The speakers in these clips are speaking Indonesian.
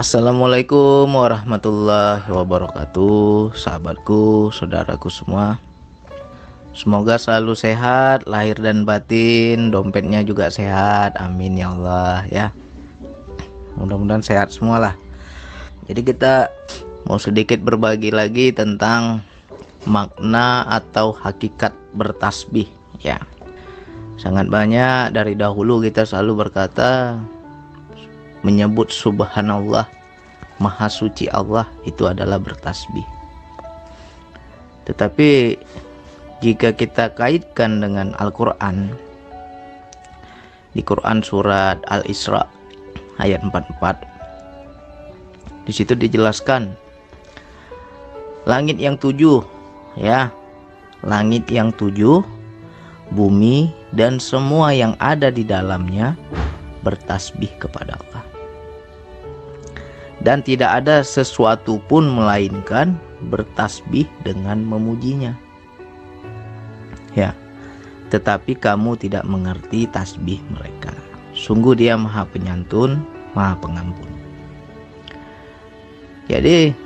Assalamualaikum warahmatullahi wabarakatuh, sahabatku, saudaraku semua. Semoga selalu sehat, lahir dan batin, dompetnya juga sehat, amin ya Allah ya. Mudah-mudahan sehat semualah. Jadi kita mau sedikit berbagi lagi tentang makna atau hakikat bertasbih ya. Sangat banyak dari dahulu kita selalu berkata menyebut subhanallah, maha suci Allah, itu adalah bertasbih. Tetapi jika kita kaitkan dengan Al-Quran, di Quran surat Al-Isra ayat 44, di situ dijelaskan langit yang tujuh ya, langit yang tujuh, bumi dan semua yang ada di dalamnya bertasbih kepada Allah. Dan tidak ada sesuatu pun melainkan bertasbih dengan memujinya. Ya, tetapi kamu tidak mengerti tasbih mereka. Sungguh dia maha penyantun, maha pengampun. Jadi,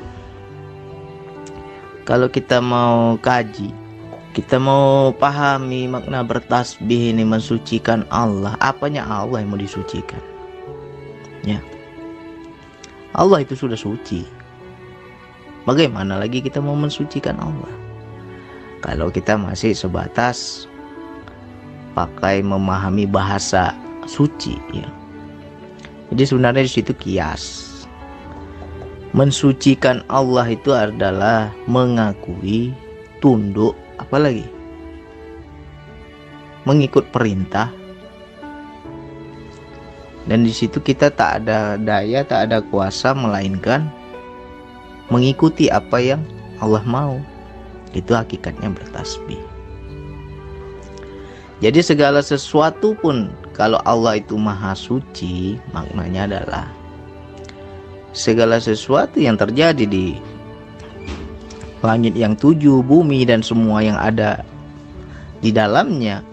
kalau kita mau kaji, kita mau pahami makna bertasbih ini, mensucikan Allah. Apanya Allah yang mau disucikan? Ya, Allah itu sudah suci. Bagaimana lagi kita mau mensucikan Allah? Kalau kita masih sebatas pakai memahami bahasa suci ya. Jadi sebenarnya di situ kias. Mensucikan Allah itu adalah mengakui, tunduk, apalagi mengikut perintah. Dan di situ kita tak ada daya, tak ada kuasa, melainkan mengikuti apa yang Allah mau. Itu hakikatnya bertasbih. Jadi segala sesuatu pun kalau Allah itu maha suci, maknanya adalah segala sesuatu yang terjadi di langit yang tujuh, bumi dan semua yang ada di dalamnya,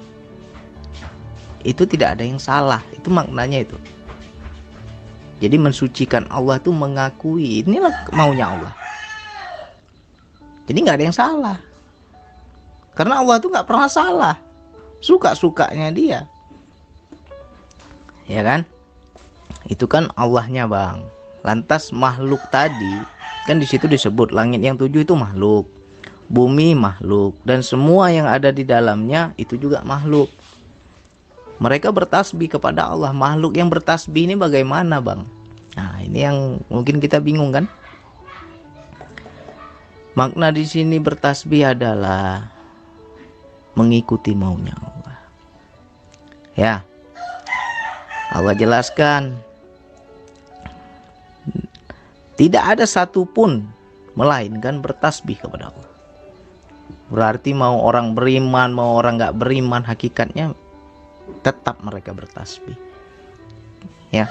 itu tidak ada yang salah. Itu maknanya itu. Jadi mensucikan Allah itu mengakui inilah maunya Allah. Jadi nggak ada yang salah. Karena Allah itu nggak pernah salah. Suka-sukanya dia. Ya kan? Itu kan Allahnya, Bang. Lantas makhluk tadi kan di situ disebut langit yang tujuh itu makhluk, bumi makhluk, dan semua yang ada di dalamnya itu juga makhluk. Mereka bertasbih kepada Allah. Makhluk yang bertasbih ini bagaimana, Bang? Nah, ini yang mungkin kita bingung kan? Makna di sini bertasbih adalah mengikuti maunya Allah. Ya. Allah jelaskan tidak ada satupun melainkan bertasbih kepada Allah. Berarti mau orang beriman, mau orang nggak beriman, hakikatnya tetap mereka bertasbih. Ya.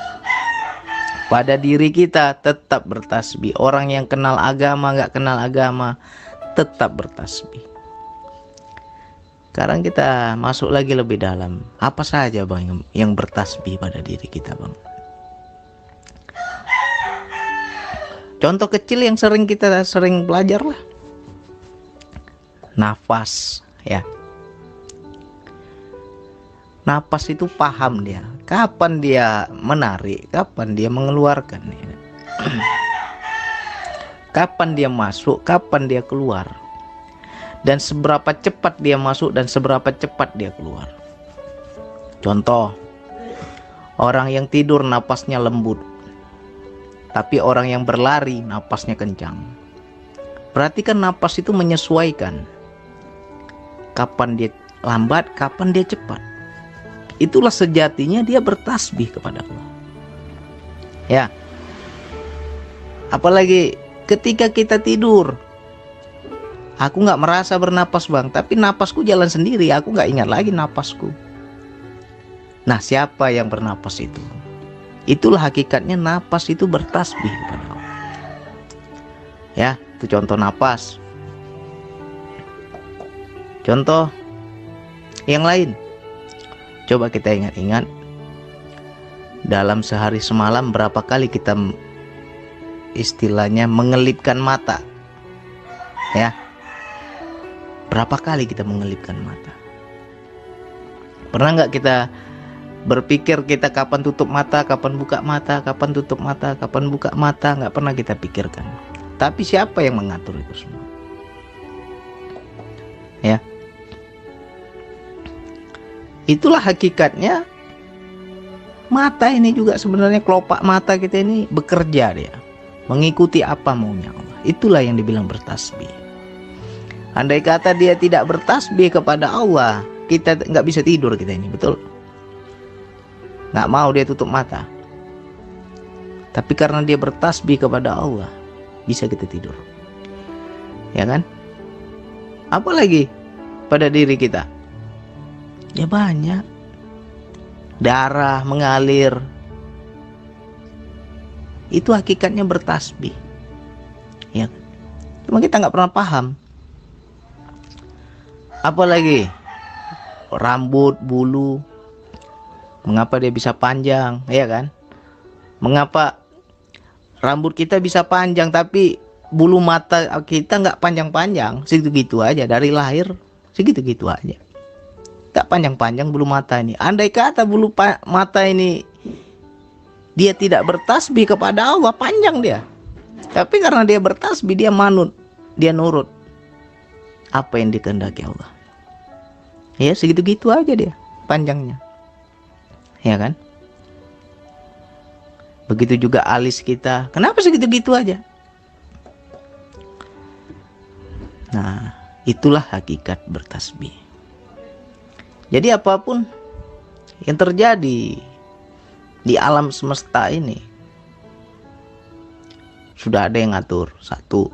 Pada diri kita tetap bertasbih. Orang yang kenal agama, nggak kenal agama, tetap bertasbih. Sekarang kita masuk lagi lebih dalam. Apa saja, Bang, yang bertasbih pada diri kita, Bang? Contoh kecil yang kita sering belajar lah. Nafas, ya. Napas itu paham dia, kapan dia menarik, kapan dia mengeluarkan, ya. Kapan dia masuk, kapan dia keluar, dan seberapa cepat dia masuk dan seberapa cepat dia keluar. Contoh, orang yang tidur napasnya lembut, tapi orang yang berlari napasnya kencang. Berarti kan napas itu menyesuaikan, kapan dia lambat, kapan dia cepat. Itulah sejatinya dia bertasbih kepada Allah. Ya. Apalagi ketika kita tidur, aku nggak merasa bernapas, Bang, tapi napasku jalan sendiri. Aku nggak ingat lagi napasku. Nah, siapa yang bernapas itu? Itulah hakikatnya napas itu bertasbih kepada Allah. Ya, itu contoh napas. Contoh yang lain. Coba kita ingat-ingat, dalam sehari semalam berapa kali kita istilahnya mengelipkan mata. Ya. Berapa kali kita mengelipkan mata? Pernah nggak kita berpikir kita kapan tutup mata, kapan buka mata, kapan tutup mata, kapan buka mata? Nggak pernah kita pikirkan. Tapi siapa yang mengatur itu semua? Ya. Itulah hakikatnya. Mata ini juga sebenarnya, kelopak mata kita ini bekerja dia, mengikuti apa maunya Allah. Itulah yang dibilang bertasbih. Andai kata dia tidak bertasbih kepada Allah, kita nggak bisa tidur kita ini, betul? Nggak mau dia tutup mata. Tapi karena dia bertasbih kepada Allah, bisa kita tidur. Ya kan? Apalagi pada diri kita? Ya banyak. Darah mengalir. Itu hakikatnya bertasbih. Ya. Cuma kita nggak pernah paham. Apalagi rambut, bulu, mengapa dia bisa panjang, ya kan? Mengapa rambut kita bisa panjang tapi bulu mata kita nggak panjang-panjang, segitu-gitu aja dari lahir, segitu-gitu aja, nggak panjang-panjang bulu mata ini. Andai kata bulu mata ini dia tidak bertasbih kepada Allah, panjang dia. Tapi karena dia bertasbih, dia manut, dia nurut apa yang dikehendaki Allah. Ya segitu-gitu aja dia panjangnya. Ya kan? Begitu juga alis kita. Kenapa segitu-gitu aja? Nah, itulah hakikat bertasbih. Jadi apapun yang terjadi di alam semesta ini sudah ada yang ngatur. Satu.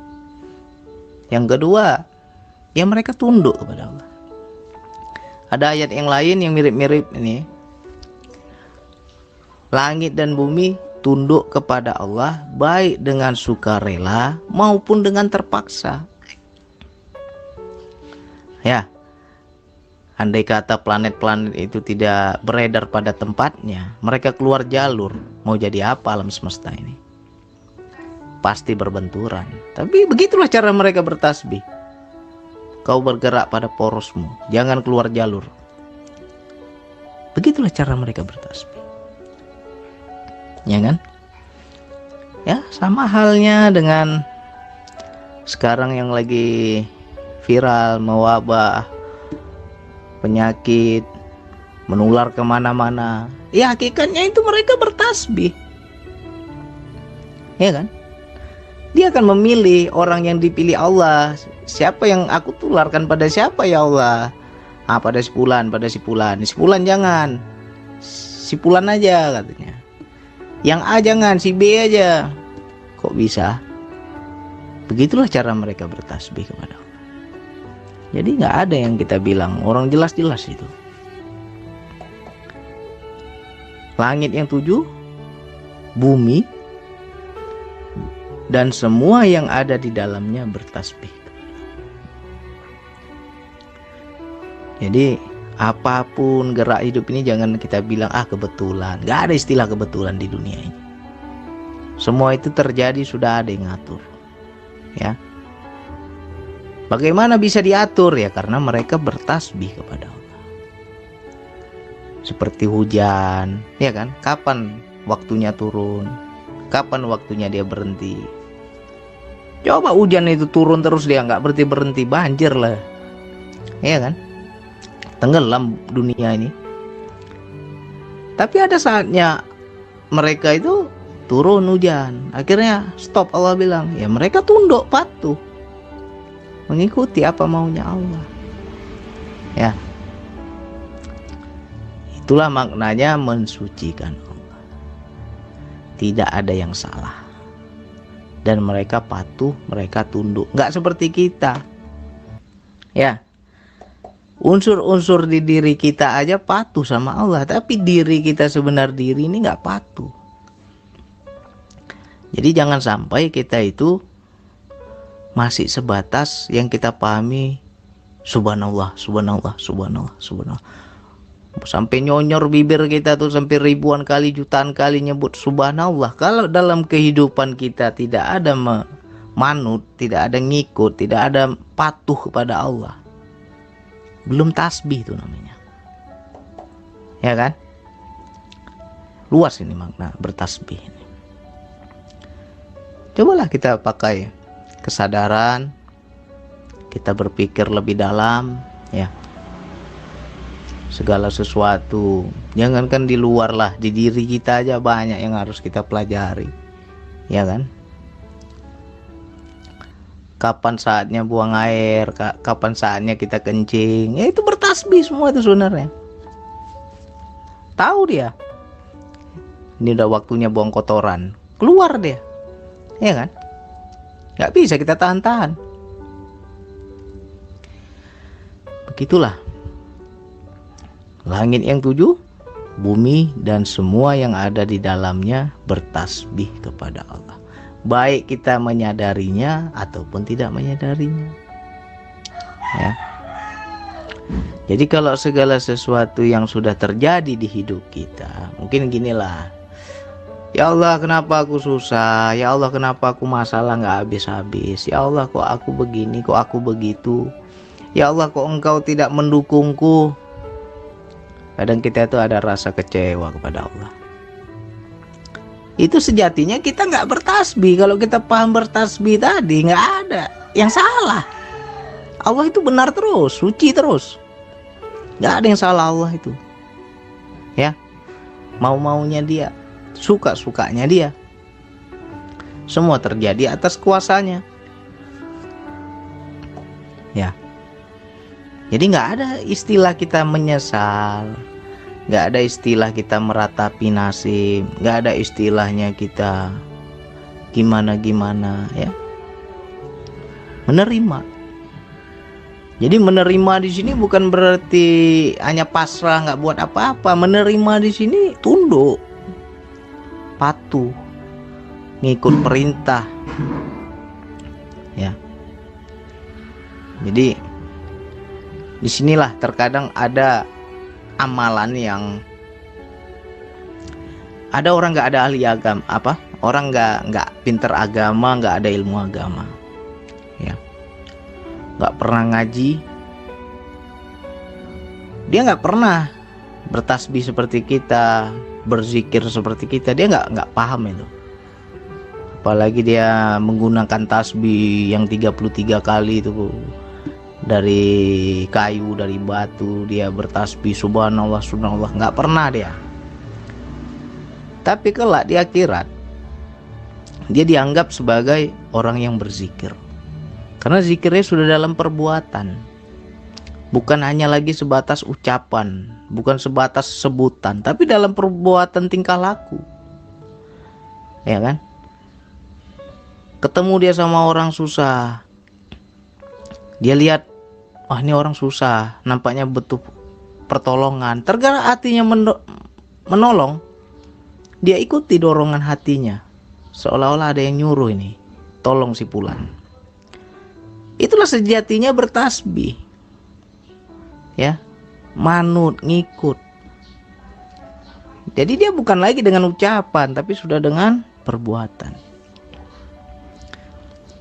Yang kedua, ya mereka tunduk kepada Allah. Ada ayat yang lain yang mirip-mirip ini. Langit dan bumi tunduk kepada Allah baik dengan sukarela maupun dengan terpaksa. Ya. Andai kata planet-planet itu tidak beredar pada tempatnya, mereka keluar jalur, mau jadi apa alam semesta ini? Pasti berbenturan. Tapi begitulah cara mereka bertasbih. Kau bergerak pada porosmu, jangan keluar jalur. Begitulah cara mereka bertasbih. Ya kan? Ya, sama halnya dengan sekarang yang lagi viral, mewabah, penyakit menular kemana-mana. Ya hakikatnya itu mereka bertasbih. Ya kan? Dia akan memilih orang yang dipilih Allah. Siapa yang aku tularkan pada siapa ya Allah? Ah, pada si fulan, pada si fulan. Si fulan jangan. Si fulan aja katanya. Yang A jangan, si B aja. Kok bisa? Begitulah cara mereka bertasbih kepada Allah. Jadi nggak ada yang kita bilang, orang jelas-jelas itu. Langit yang 7, bumi, dan semua yang ada di dalamnya bertasbih. Jadi apapun gerak hidup ini jangan kita bilang kebetulan. Nggak ada istilah kebetulan di dunia ini. Semua itu terjadi sudah ada yang ngatur. Ya. Bagaimana bisa diatur? Ya karena mereka bertasbih kepada Allah. Seperti hujan, ya kan? Kapan waktunya turun? Kapan waktunya dia berhenti? Coba hujan itu turun terus dia nggak berhenti-berhenti, banjir lah. Ya kan? Tenggelam dunia ini. Tapi ada saatnya mereka itu turun hujan. Akhirnya stop, Allah bilang, ya mereka tunduk, patuh, mengikuti apa maunya Allah. Ya. Itulah maknanya mensucikan Allah. Tidak ada yang salah. Dan mereka patuh, mereka tunduk. Nggak seperti kita. Ya. Unsur-unsur di diri kita aja patuh sama Allah. Tapi diri kita sebenar diri ini nggak patuh. Jadi jangan sampai kita itu masih sebatas yang kita pahami subhanallah, subhanallah, subhanallah, subhanallah. Sampai nyonyor bibir kita tuh sampai ribuan kali, jutaan kali nyebut subhanallah. Kalau dalam kehidupan kita tidak ada manut, tidak ada ngikut, tidak ada patuh kepada Allah, belum tasbih itu namanya. Ya kan? Luas ini makna bertasbih ini. Cobalah kita pakai kesadaran, kita berpikir lebih dalam, ya. Segala sesuatu, jangankan di luar lah, di diri kita aja banyak yang harus kita pelajari, ya kan? Kapan saatnya buang air, kapan saatnya kita kencing, ya itu bertasbih semua itu sebenarnya. Tahu dia, ini udah waktunya buang kotoran, keluar dia, ya kan? Gak bisa kita tahan-tahan. Begitulah langit yang 7, bumi dan semua yang ada di dalamnya bertasbih kepada Allah, baik kita menyadarinya ataupun tidak menyadarinya, ya. Jadi kalau segala sesuatu yang sudah terjadi di hidup kita, mungkin ginilah, ya Allah kenapa aku susah, ya Allah kenapa aku masalah nggak habis-habis, ya Allah kok aku begini, kok aku begitu, ya Allah kok engkau tidak mendukungku. Kadang kita itu ada rasa kecewa kepada Allah. Itu sejatinya kita nggak bertasbih. Kalau kita paham bertasbih tadi, nggak ada yang salah. Allah itu benar terus, suci terus. Nggak ada yang salah Allah itu. Ya, mau-maunya dia, suka-sukanya dia. Semua terjadi atas kuasanya. Ya. Jadi nggak ada istilah kita menyesal, nggak ada istilah kita meratapi nasib, nggak ada istilahnya kita gimana-gimana, ya. Menerima. Jadi menerima di sini bukan berarti hanya pasrah, nggak buat apa-apa. Menerima di sini tunduk, patuh, ngikut perintah, ya. Jadi disinilah terkadang ada amalan yang ada orang nggak ada ahli agama, orang nggak pinter agama, nggak ada ilmu agama, ya, nggak pernah ngaji, dia nggak pernah bertasbih seperti kita, berzikir seperti kita, dia nggak paham itu. Apalagi dia menggunakan tasbih yang 33 kali itu, dari kayu, dari batu, dia bertasbih subhanallah, subhanallah, nggak pernah dia. Tapi kelak di akhirat dia dianggap sebagai orang yang berzikir, karena zikirnya sudah dalam perbuatan, bukan hanya lagi sebatas ucapan, bukan sebatas sebutan, tapi dalam perbuatan tingkah laku, ya kan? Ketemu dia sama orang susah, dia lihat, wah ini orang susah, nampaknya butuh pertolongan, tergerak hatinya menolong, dia ikuti dorongan hatinya, seolah-olah ada yang nyuruh ini, tolong si Fulan. Itulah sejatinya bertasbih, ya, manut, ngikut. Jadi dia bukan lagi dengan ucapan, tapi sudah dengan perbuatan.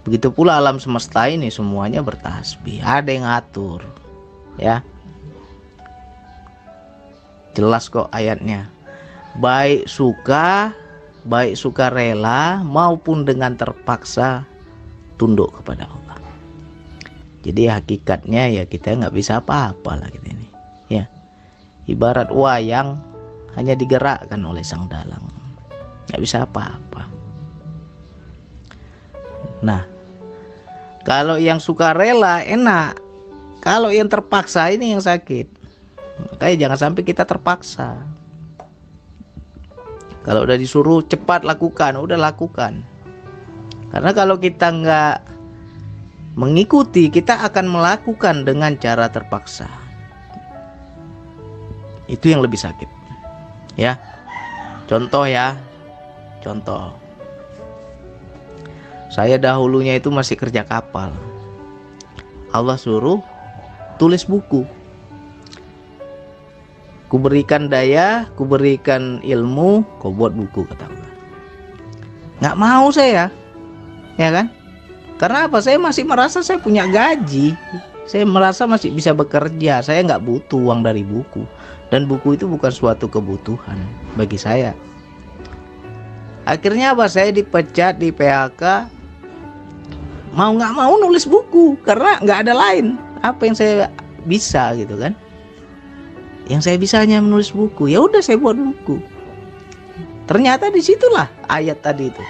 Begitu pula alam semesta ini semuanya bertasbih, ada yang ngatur, ya. Jelas kok ayatnya. Baik suka rela maupun dengan terpaksa tunduk kepada Allah. Jadi hakikatnya ya kita nggak bisa apa-apa lah kita ini, ya. Ibarat wayang hanya digerakkan oleh sang dalang, nggak bisa apa-apa. Nah, kalau yang suka rela enak, kalau yang terpaksa ini yang sakit. Makanya jangan sampai kita terpaksa. Kalau udah disuruh cepat lakukan, udah lakukan. Karena kalau kita nggak mengikuti, kita akan melakukan dengan cara terpaksa. Itu yang lebih sakit, ya. Contoh ya, contoh. Saya dahulunya itu masih kerja kapal. Allah suruh tulis buku. Kuberikan daya, kuberikan ilmu, kau buat buku, kata Allah. Nggak mau saya, ya kan? Karena apa? Saya masih merasa saya punya gaji. Saya merasa masih bisa bekerja. Saya nggak butuh uang dari buku. Dan buku itu bukan suatu kebutuhan bagi saya. Akhirnya apa? Saya dipecat, di PHK. Mau nggak mau nulis buku. Karena nggak ada lain. Apa yang saya bisa gitu kan? Yang saya bisa hanya menulis buku. Ya udah, saya buat buku. Ternyata disitulah ayat tadi itu.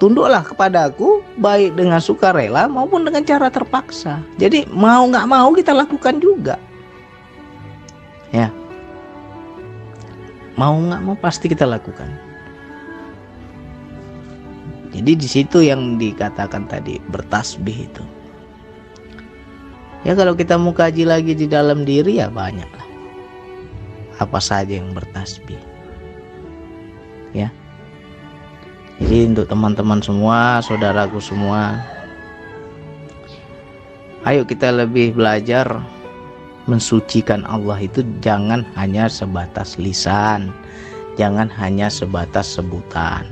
Tunduklah kepadaku baik dengan sukarela maupun dengan cara terpaksa. Jadi mau nggak mau kita lakukan juga. Ya, mau nggak mau pasti kita lakukan. Jadi di situ yang dikatakan tadi bertasbih itu. Ya kalau kita mau kaji lagi di dalam diri ya banyak lah. Apa saja yang bertasbih. Ya. Jadi untuk teman-teman semua, saudaraku semua, ayo kita lebih belajar mensucikan Allah itu jangan hanya sebatas lisan, jangan hanya sebatas sebutan.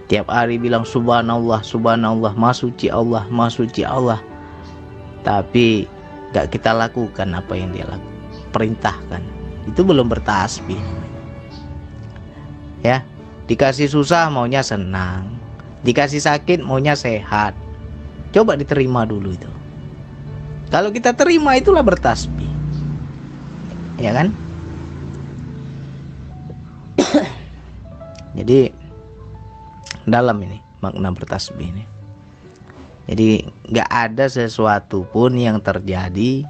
Tiap hari bilang subhanallah, subhanallah, maha suci Allah, maha suci Allah. Tapi gak kita lakukan apa yang dia perintahkan. Itu belum bertasbih. Ya. Dikasih susah maunya senang, dikasih sakit maunya sehat. Coba diterima dulu itu. Kalau kita terima itulah bertasbih. Ya kan? Jadi dalam ini makna bertasbih ini. Jadi nggak ada sesuatu pun yang terjadi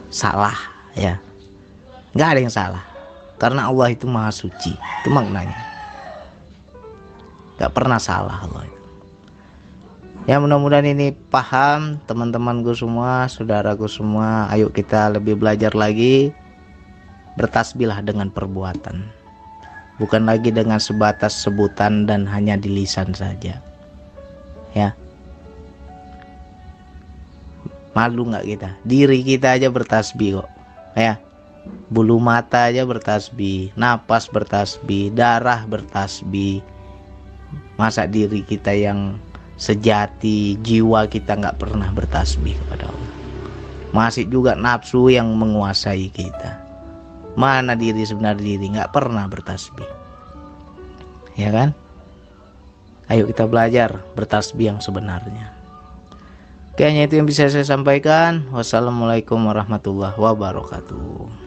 salah, ya. Nggak ada yang salah. Karena Allah itu maha suci. Itu maknanya. Gak pernah salah Allah itu. Ya mudah-mudahan ini paham teman-temanku semua, saudaraku semua. Ayo kita lebih belajar lagi. Bertasbihlah dengan perbuatan. Bukan lagi dengan sebatas sebutan dan hanya di lisan saja. Ya. Malu gak kita? Diri kita aja bertasbih kok. Ya. Bulu mata aja bertasbih, napas bertasbih, darah bertasbih. Masa diri kita yang sejati, jiwa kita nggak pernah bertasbih kepada Allah. Masih juga nafsu yang menguasai kita. Mana diri sebenar diri, nggak pernah bertasbih. Ya kan? Ayo kita belajar bertasbih yang sebenarnya. Kayaknya itu yang bisa saya sampaikan. Wassalamualaikum warahmatullahi wabarakatuh.